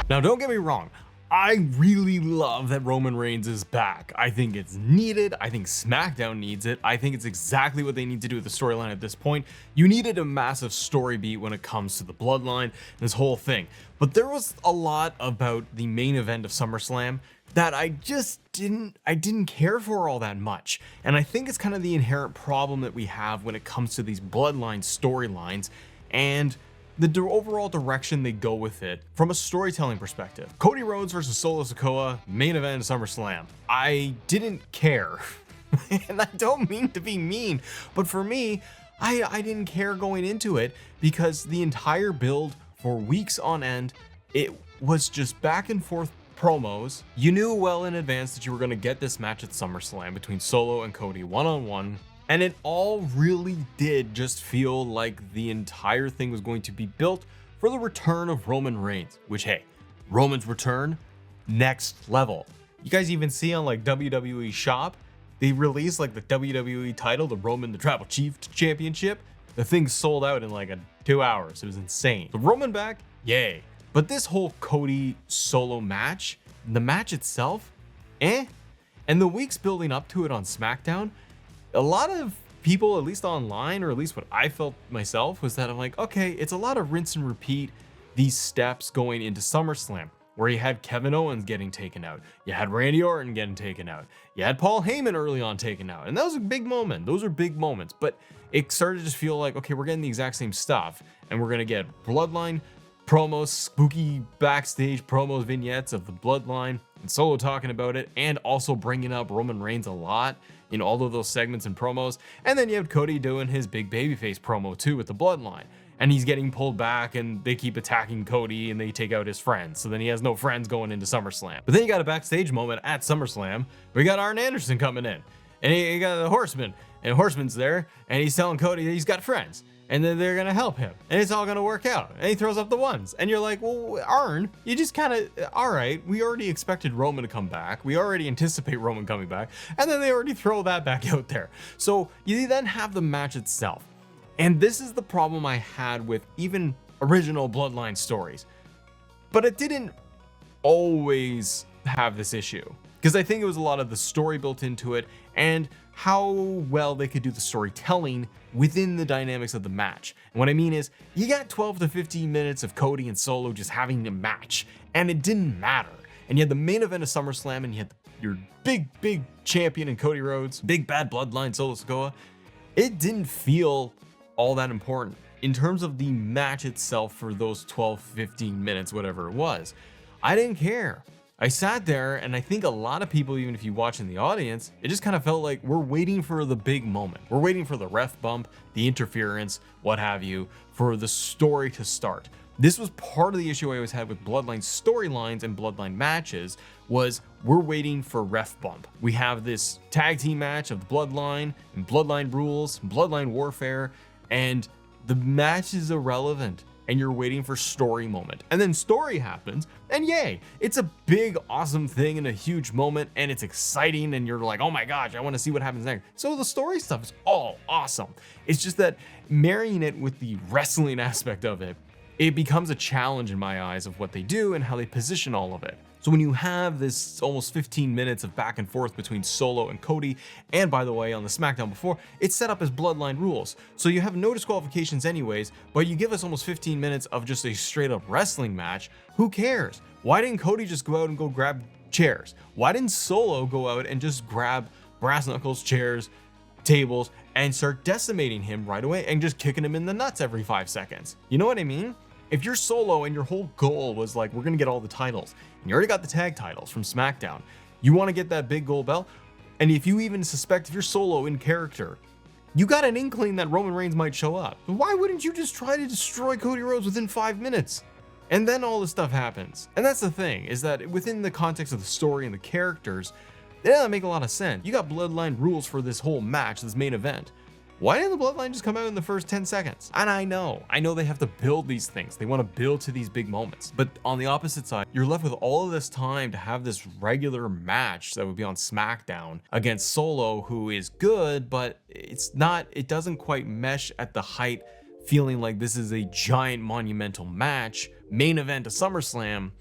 Now, don't get me wrong. I really love that Roman Reigns is back. I think it's needed. I think SmackDown needs it. I think it's exactly what they need to do with the storyline at this point. You needed a massive story beat when it comes to the bloodline, this whole thing. But there was a lot about the main event of SummerSlam that I just didn't care for all that much. And I think it's kind of the inherent problem that we have when it comes to these bloodline storylines and the overall direction they go with it from a storytelling perspective. Cody Rhodes versus Solo Sikoa, main event of SummerSlam. I didn't care. And I don't mean to be mean, but for me, I didn't care going into it because the entire build for weeks on end, it was just back and forth promos. You knew well in advance that you were going to get this match at SummerSlam between Solo and Cody one-on-one. And it all really did just feel like the entire thing was going to be built for the return of Roman Reigns, which, hey, Roman's return, next level. You guys even see on like WWE Shop, they released like the WWE title, the Roman the Tribal Chief Championship. The thing sold out in like 2 hours. It was insane. The Roman back, yay. But this whole Cody Solo match, the match itself, and the weeks building up to it on SmackDown, a lot of people, at least online, or at least what I felt myself, was that I'm like, okay, it's a lot of rinse and repeat these steps going into SummerSlam, where you had Kevin Owens getting taken out, you had Randy Orton getting taken out, you had Paul Heyman early on taken out, and that was a big moment. Those are big moments, but it started to just feel like, okay, we're getting the exact same stuff, and we're gonna get Bloodline promos, spooky backstage promos, vignettes of the Bloodline, and Solo talking about it, and also bringing up Roman Reigns a lot in all of those segments and promos. And then you have Cody doing his big babyface promo too with the Bloodline, and he's getting pulled back and they keep attacking Cody and they take out his friends, so then he has no friends going into SummerSlam. But then you got a backstage moment at SummerSlam where you got Arn Anderson coming in, and you got the Horseman, and Horseman's there, and he's telling Cody that he's got friends and then they're gonna help him and it's all gonna work out, and he throws up the ones, and you're like, well, Arn, you just kind of, all right, we already expected Roman to come back, we already anticipate Roman coming back, and then they already throw that back out there. So you then have the match itself, and this is the problem I had with even original Bloodline stories, but it didn't always have this issue, because I think it was a lot of the story built into it and how well they could do the storytelling within the dynamics of the match. And what I mean is, you got 12 to 15 minutes of Cody and Solo just having a match, and it didn't matter. And you had the main event of SummerSlam, and you had your big champion in Cody Rhodes, big bad Bloodline Solo Sikoa. It didn't feel all that important in terms of the match itself for those 12, 15 minutes, whatever it was. I didn't care. I sat there, and I think a lot of people, even if you watch in the audience, it just kind of felt like we're waiting for the big moment. We're waiting for the ref bump, the interference, what have you, for the story to start. This was part of the issue I always had with Bloodline storylines and Bloodline matches, was we're waiting for ref bump. We have this tag team match of the Bloodline and Bloodline rules, Bloodline warfare, and the match is irrelevant. And you're waiting for story moment, and then story happens, and yay, it's a big awesome thing and a huge moment, and it's exciting, and you're like, oh my gosh, I want to see what happens next. So the story stuff is all awesome. It's just that marrying it with the wrestling aspect of it, it becomes a challenge in my eyes of what they do and how they position all of it. So when you have this almost 15 minutes of back and forth between Solo and Cody, and by the way, on the SmackDown before, it's set up as Bloodline rules. So you have no disqualifications anyways, but you give us almost 15 minutes of just a straight up wrestling match. Who cares? Why didn't Cody just go out and go grab chairs? Why didn't Solo go out and just grab brass knuckles, chairs, tables, and start decimating him right away and just kicking him in the nuts every 5 seconds? You know what I mean? If you're Solo and your whole goal was like, we're gonna get all the titles, and you already got the tag titles from SmackDown, you wanna get that big gold belt, and if you even suspect, if you're Solo in character, you got an inkling that Roman Reigns might show up, why wouldn't you just try to destroy Cody Rhodes within 5 minutes? And then all this stuff happens. And that's the thing, is that within the context of the story and the characters, it doesn't make a lot of sense. You got Bloodline rules for this whole match, this main event. Why didn't the Bloodline just come out in the first 10 seconds? And I know they have to build these things. They want to build to these big moments. But on the opposite side, you're left with all of this time to have this regular match that would be on SmackDown against Solo, who is good, but it doesn't quite mesh at the height, feeling like this is a giant monumental match, main event of SummerSlam,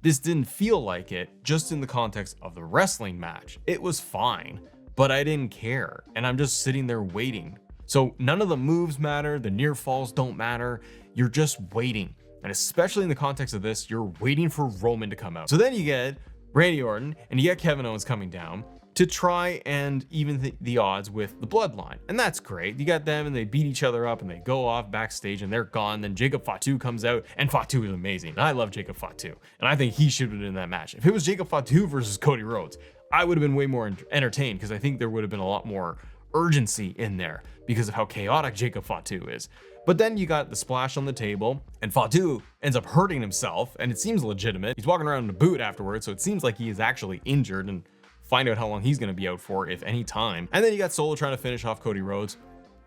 This didn't feel like it just in the context of the wrestling match. It was fine, but I didn't care, and I'm just sitting there waiting. So none of the moves matter, the near falls don't matter, you're just waiting. And especially in the context of this, you're waiting for Roman to come out. So then you get Randy Orton and you get Kevin Owens coming down to try and even the odds with the bloodline. And that's great. You got them and they beat each other up and they go off backstage and they're gone. Then Jacob Fatu comes out, and Fatu is amazing. And I love Jacob Fatu. And I think he should have been in that match. If it was Jacob Fatu versus Cody Rhodes, I would have been way more entertained, because I think there would have been a lot more urgency in there because of how chaotic Jacob Fatu is. But then you got the splash on the table, and Fatu ends up hurting himself, and it seems legitimate. He's walking around in a boot afterwards, so it seems like he is actually injured, and find out how long he's going to be out for, if any time. And then you got Solo trying to finish off Cody Rhodes.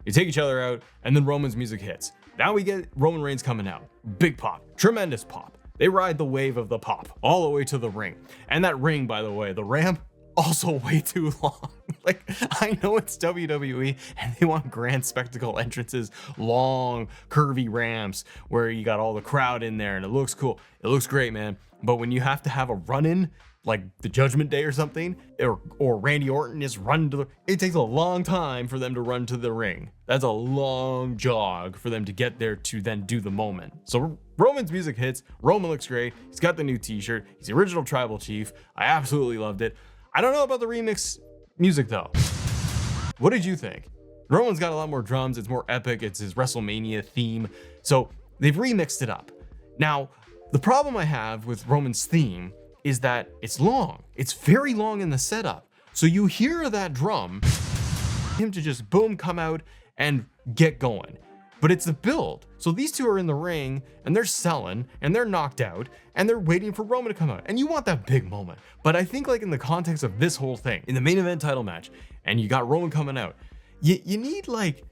You take each other out, and then Roman's music hits. Now we get Roman Reigns coming out. Big pop, tremendous pop. They ride the wave of the pop all the way to the ring. And that ring, by the way, the ramp, also way too long. Like, I know it's WWE and they want grand spectacle entrances, long curvy ramps where you got all the crowd in there and it looks cool. It looks great, man. But when you have to have a run-in, like the Judgment Day or something, or Randy Orton is run to the, it takes a long time for them to run to the ring. That's a long jog for them to get there to then do the moment. So Roman's music hits, Roman looks great, he's got the new t-shirt, he's the original tribal chief. I absolutely loved it. I don't know about the remix music though. What did you think? Roman's got a lot more drums, it's more epic, it's his WrestleMania theme. So they've remixed it up. Now, the problem I have with Roman's theme is that it's long. It's very long in the setup. So you hear that drum, him to just boom, come out and get going. But it's the build. So these two are in the ring and they're selling and they're knocked out and they're waiting for Roman to come out. And you want that big moment. But I think, like, in the context of this whole thing, in the main event title match, and you got Roman coming out, you need like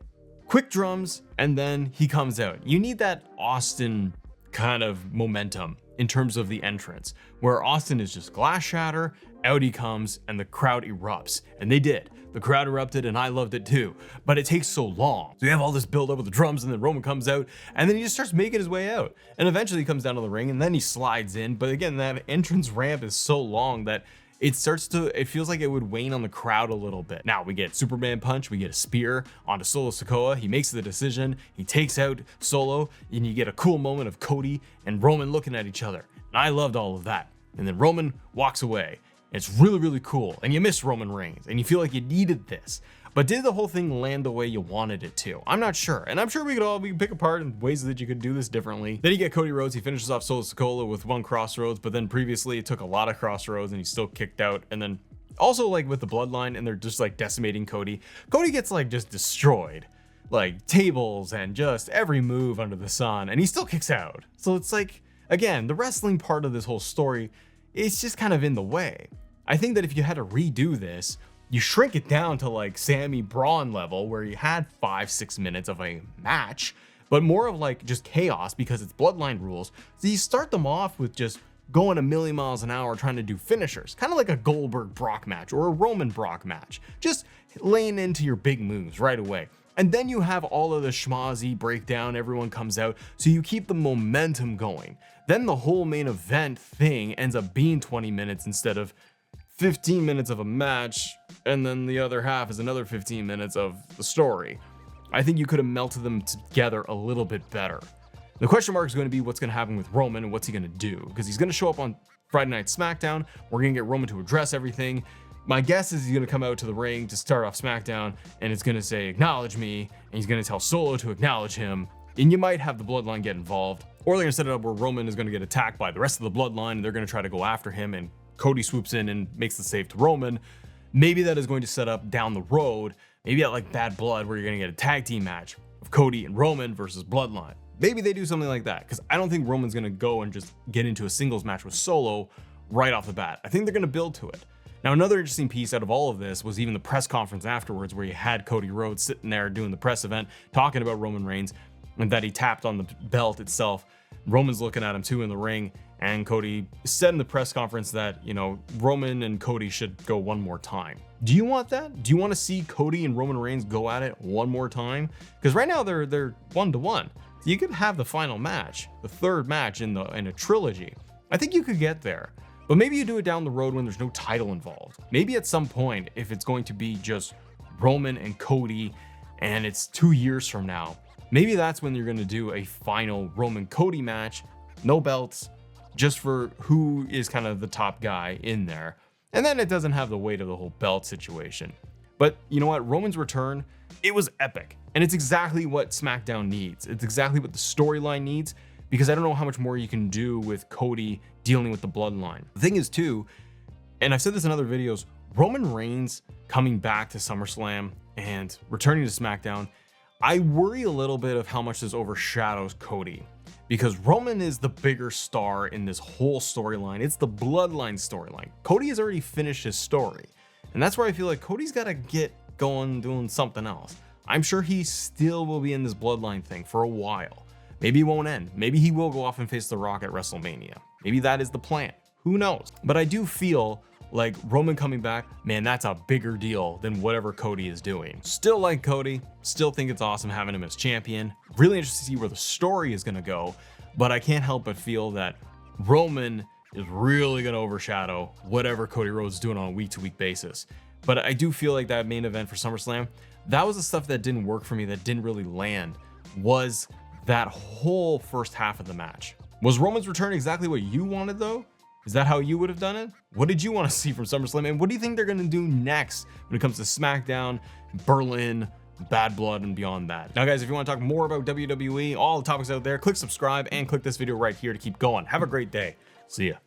quick drums and then he comes out. You need that Austin kind of momentum in terms of the entrance, where Austin is just glass shatter, out he comes, and the crowd erupts. And they did. The crowd erupted and I loved it too, but it takes so long. So you have all this build up with the drums and then Roman comes out and then he just starts making his way out. And eventually he comes down to the ring and then he slides in. But again, that entrance ramp is so long that it feels like it would wane on the crowd a little bit. Now we get Superman punch, we get a spear onto Solo Sikoa. He makes the decision, he takes out Solo, and you get a cool moment of Cody and Roman looking at each other. And I loved all of that. And then Roman walks away. It's really, really cool. And you miss Roman Reigns and you feel like you needed this. But did the whole thing land the way you wanted it to? I'm not sure. And I'm sure we could pick apart in ways that you could do this differently. Then you get Cody Rhodes. He finishes off Solo Sikoa with one crossroads, but then previously it took a lot of crossroads and he still kicked out. And then also, like, with the bloodline, and they're just like decimating Cody. Cody gets like just destroyed, like tables and just every move under the sun, and he still kicks out. So it's like, again, the wrestling part of this whole story is just kind of in the way. I think that if you had to redo this, you shrink it down to like Sammy Braun level, where you had 5-6 minutes of a match, but more of like just chaos because it's bloodline rules. So you start them off with just going a million miles an hour trying to do finishers, kind of like a Goldberg Brock match or a Roman Brock match, just laying into your big moves right away. And then you have all of the schmozzy breakdown, everyone comes out, so you keep the momentum going. Then the whole main event thing ends up being 20 minutes instead of 15 minutes of a match, and then the other half is another 15 minutes of the story. I think you could have melted them together a little bit better. The question mark is going to be what's going to happen with Roman and what's he going to do, because he's going to show up on Friday Night SmackDown. We're going to get Roman to address everything. My guess is he's going to come out to the ring to start off SmackDown, and it's going to say, acknowledge me, and he's going to tell Solo to acknowledge him, and you might have the bloodline get involved, or they're going to set it up where Roman is going to get attacked by the rest of the bloodline, and they're going to try to go after him, and Cody swoops in and makes the save to Roman. Maybe that is going to set up down the road, maybe at like Bad Blood, where you're going to get a tag team match of Cody and Roman versus Bloodline. Maybe they do something like that, because I don't think Roman's going to go and just get into a singles match with Solo right off the bat. I think they're going to build to it. Now, another interesting piece out of all of this was even the press conference afterwards, where you had Cody Rhodes sitting there doing the press event, talking about Roman Reigns, and that he tapped on the belt itself. Roman's looking at him too in the ring, and Cody said in the press conference that, you know, Roman and Cody should go one more time. Do you want that? Do you want to see Cody and Roman Reigns go at it one more time? Because right now they're 1-1. You could have the final match, the third match in a trilogy. I think you could get there. But maybe you do it down the road when there's no title involved. Maybe at some point, if it's going to be just Roman and Cody and it's 2 years from now, maybe that's when you're going to do a final Roman Cody match, no belts, just for who is kind of the top guy in there. And then it doesn't have the weight of the whole belt situation. But you know what? Roman's return, it was epic. And it's exactly what SmackDown needs. It's exactly what the storyline needs, because I don't know how much more you can do with Cody dealing with the bloodline. The thing is too, and I've said this in other videos, Roman Reigns coming back to SummerSlam and returning to SmackDown, I worry a little bit of how much this overshadows Cody, because Roman is the bigger star in this whole storyline. It's the bloodline storyline. Cody has already finished his story, and that's where I feel like Cody's got to get going doing something else. I'm sure he still will be in this bloodline thing for a while. Maybe it won't end. Maybe he will go off and face The Rock at WrestleMania. Maybe that is the plan. Who knows? But I do feel like Roman coming back, man, that's a bigger deal than whatever Cody is doing. Still like Cody, still think it's awesome having him as champion. Really interested to see where the story is going to go, but I can't help but feel that Roman is really going to overshadow whatever Cody Rhodes is doing on a week-to-week basis. But I do feel like that main event for SummerSlam, that was the stuff that didn't work for me, that didn't really land, was that whole first half of the match. Was Roman's return exactly what you wanted though? Is that how you would have done it? What did you want to see from SummerSlam? And what do you think they're going to do next when it comes to SmackDown, Berlin, Bad Blood, and beyond that? Now guys, if you want to talk more about WWE, all the topics out there, click subscribe and click this video right here to keep going. Have a great day. See ya.